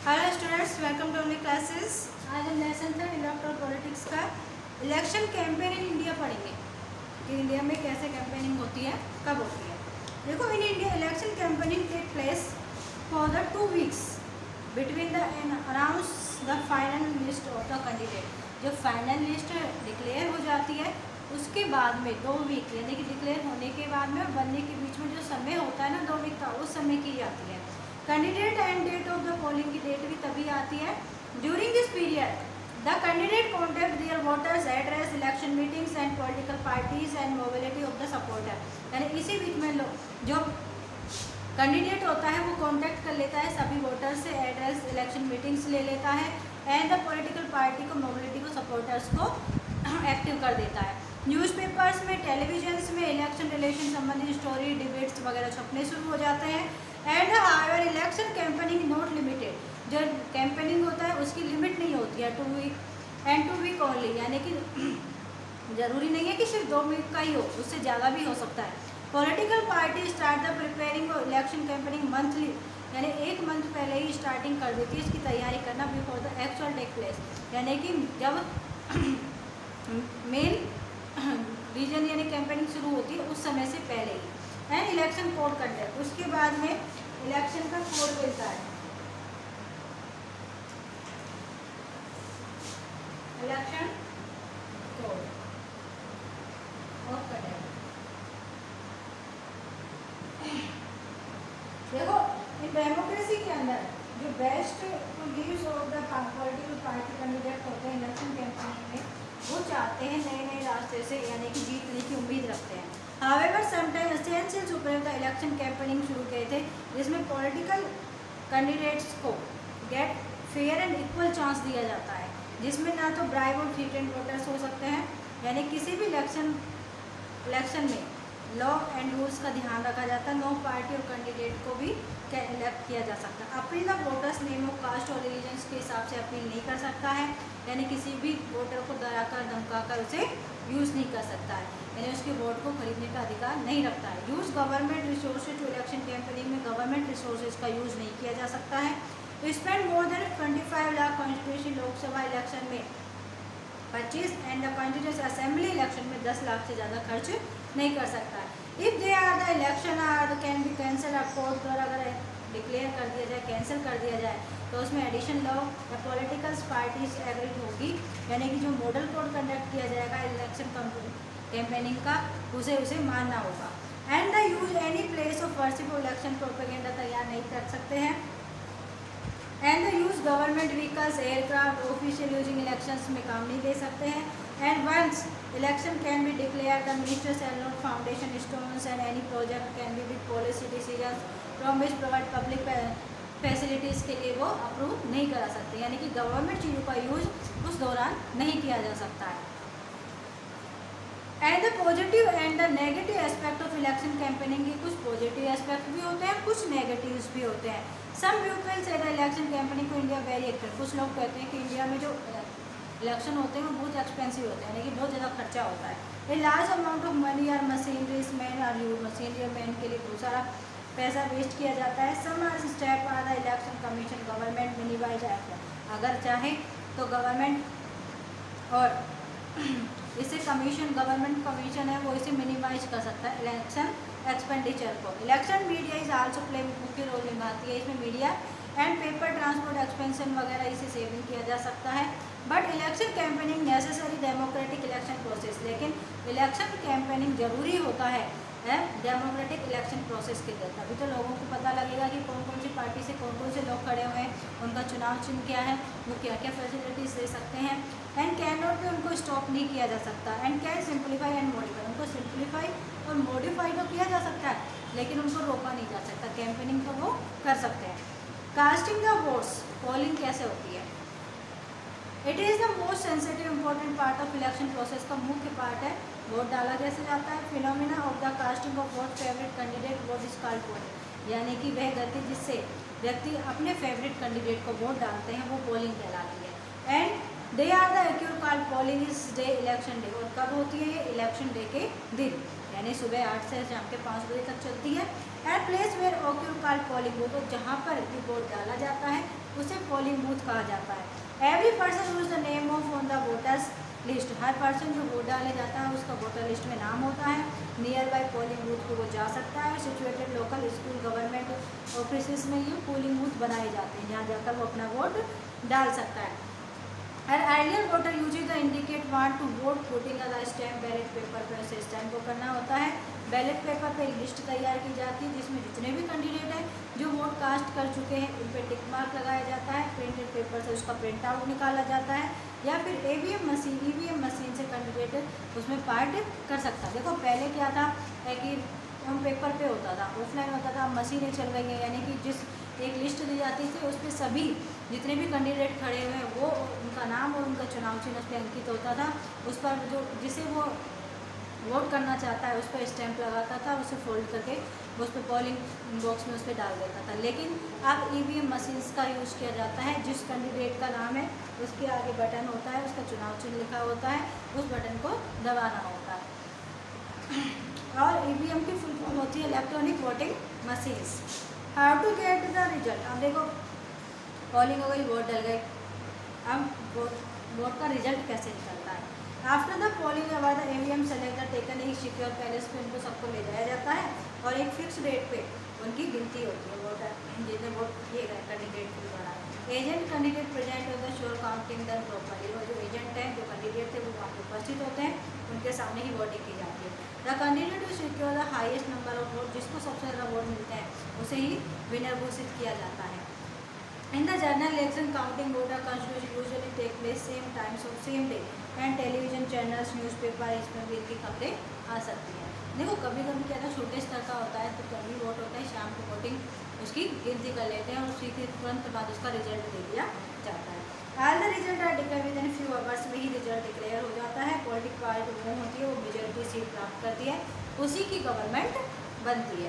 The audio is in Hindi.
हेलो स्टूडेंट्स, वेलकम टू अपनी क्लासेस। आज हम लेसन था इलेक्टोरल पॉलिटिक्स का इलेक्शन कैंपेन इन इंडिया पढ़ेंगे कि इंडिया में कैसे कैंपेनिंग होती है, कब होती है। देखो, in India election campaigning take place for the 2 weeks between the announce the final list of the candidate. जब फाइनल लिस्ट डिक्लेयर हो जाती है उसके बाद में 2 वीक यानी कि डिक्लेयर होने के बाद में और बनने के बीच में जो समय होता है ना 2 वीक का, उस समय की जाती है। Candidate and date of the polling की डेट भी तभी आती है। During this period the candidate contact their voters, address, election meetings and political parties and mobility of the supporter. यानी इसी बीच में जो कैंडिडेट होता है वो कॉन्टेक्ट कर लेता है सभी वोटर्स से, एड्रेस, इलेक्शन मीटिंग्स ले लेता है एंड द पॉलिटिकल पार्टी को, मोबिलिटी को, सपोर्टर्स को एक्टिव कर देता है। न्यूज़पेपर्स में, टेलीविजन्स में इलेक्शन रिलेशन संबंधित स्टोरी, डिबेट्स वगैरह छपने शुरू हो जाते हैं। And however election campaigning not limited. जो कैंपेनिंग होता है उसकी लिमिट नहीं होती है 2 वीक एंड 2 वीक ओनली, यानी कि ज़रूरी नहीं है कि सिर्फ 2 वीक का ही हो, उससे ज़्यादा भी हो सकता है। Political party start the preparing election campaigning monthly, यानी 1 मंथ पहले ही स्टार्टिंग कर देती है इसकी तैयारी करना before the actual take place, यानी कि जब मेन रीजन यानी कैंपेनिंग शुरू होती है उस समय से पहले ही। एंड इलेक्शन कोड कंडक्ट, उसके बाद में इलेक्शन का कोड मिलता है। इलेक्शन कोड और कंडक्ट। देखो, इन डेमोक्रेसी के अंदर जो best views of the political party candidate होते हैं इलेक्शन कैंपेनिंग में, वो चाहते हैं नए नए रास्ते से यानी कि जीतने की उम्मीद रखते हैं। However sometimes essential supreme the election campaigning शुरू किए थे जिसमें पॉलिटिकल कैंडिडेट्स को get fair and equal chance दिया जाता है, जिसमें ना तो ब्राइब और थ्रेटेंड वोटर्स हो सकते हैं, यानी किसी भी इलेक्शन में लॉ एंड रूल्स का ध्यान रखा जाता है। नो पार्टी और कैंडिडेट को भी इलेक्ट किया जा सकता है। Appeal the voters name of caste और रिलीजन्स के हिसाब से अपील नहीं कर सकता है, यानी किसी भी वोटर को डराकर धमकाकर उसे यूज़ नहीं कर सकता है, यानी उसके वोट को खरीदने का अधिकार नहीं रखता है। Use government resources to election campaigning में गवर्नमेंट रिसोर्सेज का यूज़ नहीं किया जा सकता है। Spend more than 25 lakh constitution Lok Sabha election में 25 and the constitution assembly election में 10 लाख से ज़्यादा खर्च नहीं कर सकता है। If they are the election are can be cancel, आप कोर्ट द्वारा अगर डिक्लेयर कर दिया जाए, कैंसिल कर दिया जाए, तो उसमें एडिशन लॉ या पॉलिटिकल पार्टीज एग्रीड होगी, यानी कि जो मॉडल कोड कंडक्ट किया जाएगा इलेक्शन कैंपेनिंग का उसे मानना होगा। And the use any place of worship और इलेक्शन प्रोपेगेंडा तैयार नहीं कर सकते हैं। And the use government vehicles, aircraft, official using elections में काम नहीं दे सकते हैं। And once election can be declare the ministers and not foundation stones and any project can be with policy decision from which provide public facilities के लिए वो अप्रूव नहीं करा सकते, यानी कि गवर्नमेंट चीज़ों का यूज उस दौरान नहीं किया जा सकता है। And the positive and the negative aspect of election campaigning के कुछ पॉजिटिव एस्पेक्ट भी होते हैं, कुछ नेगेटिव्स भी होते हैं। सम पीपल से द इलेक्शन कैंपेनिंग को इंडिया वेरी एक्टिव, कुछ लोग कहते हैं कि इंडिया में जो इलेक्शन होते हैं वो बहुत एक्सपेंसिव होते हैं, यानी कि बहुत ज़्यादा खर्चा होता है। A large amount of money और मशीनरीज मैन और यूज, मशीनरी और मैन के लिए बहुत सारा पैसा वेस्ट किया जाता है। Some step are the election commission government minimize act, अगर चाहे तो गवर्नमेंट और इसे कमीशन, गवर्नमेंट कमीशन है वो इसे मिनिमाइज कर सकता है इलेक्शन एक्सपेंडिचर को। Election media is also play मुख्य रोल निभाती है इसमें, media and paper transport expansion वगैरह इसे सेविंग किया जा सकता है। But election campaigning necessary democratic election process, लेकिन इलेक्शन कैंपेनिंग जरूरी होता है डेमोक्रेटिक इलेक्शन प्रोसेस के तहत। अभी तो लोगों को पता लगेगा कि कौन कौन सी पार्टी से कौन कौन से लोग खड़े हुए हैं, उनका चुनाव चिन्ह क्या है, वो क्या क्या फैसिलिटीज़ दे सकते हैं। एंड कैन नॉट भी उनको स्टॉप नहीं किया जा सकता। And can simplify and modify, उनको सिंप्लीफाई और मॉडिफाई तो किया जा सकता है लेकिन उनको रोका नहीं जा सकता, कैंपेनिंग तो वो कर सकते हैं। कास्टिंग द वोट्स, पोलिंग कैसे होती है? It is the most sensitive important part of election process का मुख्य पार्ट है। वोट डाला कैसे जाता है? Phenomena of the casting of vote favourite candidate vote is called polling, यानी कि वह गति जिससे व्यक्ति अपने फेवरेट कैंडिडेट को वोट डालते हैं वो पोलिंग कहलाती है। And day are the occur called polling is day election day, और कब होती है ये? इलेक्शन डे के दिन, यानी सुबह 8 से शाम के 5 बजे तक चलती है। एंड प्लेस वेयर ओक्यू कॉल्ड पोलिंग बूथ, तो जहाँ पर भी वोट डाला जाता है उसे पोलिंग बूथ कहा जाता है। Every person use the name of on the voters list, her person जो वोट डाले जाता है उसका वोटर लिस्ट में नाम होता है। नियर बाई पोलिंग बूथ को वो जा सकता है। Situated local school government office में ये पोलिंग बूथ बनाए जाते हैं जहाँ जाकर वो अपना वोट डाल सकता है। And earlier voter use the indicate want to vote putting the stamp ballot paper पर से स्टैम्प को करना होता है। बैलेट पेपर पे लिस्ट तैयार की जाती है जिसमें जितने भी कैंडिडेट हैं जो वोट कास्ट कर चुके हैं उन पर टिक मार्क लगाया जाता है। प्रिंटेड पेपर से उसका प्रिंट आउट निकाला जाता है या फिर ईवीएम मशीन से कैंडिडेट उसमें पार्ट कर सकता है। देखो पहले क्या था कि हम पेपर पे होता था, ऑफलाइन होता था, मशीनें चल गई हैं, यानी कि जिस एक लिस्ट दी जाती थी उस पर सभी जितने भी कैंडिडेट खड़े हुए हैं वो उनका नाम और उनका चुनाव चिन्ह उस पर अंकित होता था। उस पर जो जिसे वो वोट करना चाहता है उस पर स्टैंप लगाता था, उसे फोल्ड करके उस पर पोलिंग बॉक्स में उस पर डाल देता था। लेकिन अब ईवीएम मशीन्स का यूज़ किया जाता है। जिस कैंडिडेट का नाम है उसके आगे बटन होता है, उसका चुनाव चिन्ह लिखा होता है, उस बटन को दबाना होता है। और ईवीएम की फुल फॉर्म होती है electronic voting machines. How to get the result, अब देखो पोलिंग हो गई, वोट डल गए, अब वोट का रिजल्ट कैसे निकलता है। After the polling our the EVM select taken एक सिक्योर पैलेस पे उनको सबको ले जाया जाता है और एक फिक्स डेट पे उनकी गिनती होती है वोटर जितने वोट किए गए कैंडिडेट के द्वारा। एजेंट कैंडिडेट प्रेजेंट होता है श्योर काउंटिंग दन प्रॉपरली, वो जो एजेंट हैं जो कैंडिडेट थे वो वहाँ पे उपस्थित होते हैं, उनके सामने ही वोटिंग की जाती है। The candidate to secure the highest number of vote, जिसको सबसे ज़्यादा वोट मिलते हैं उसे ही विनर घोषित किया जाता है। In the general election, counting voter constitution usually take place same times of same day and television channels, newspaper इसमें भी इनकी खबरें आ सकती हैं। देखो कभी कभी क्या था छोटे स्तर का होता है तो कभी वोट होता है, शाम को वोटिंग उसकी गिनती कर लेते हैं और उसी के तुरंत बाद उसका रिजल्ट दे दिया जाता है। All the result are declare within few hours में ही रिजल्ट डिक्लेयर हो जाता है। पॉलिटिकल पार्टी वो होती है वो मेजोरिटी सीट प्राप्त करती है, उसी की गवर्नमेंट बनती है।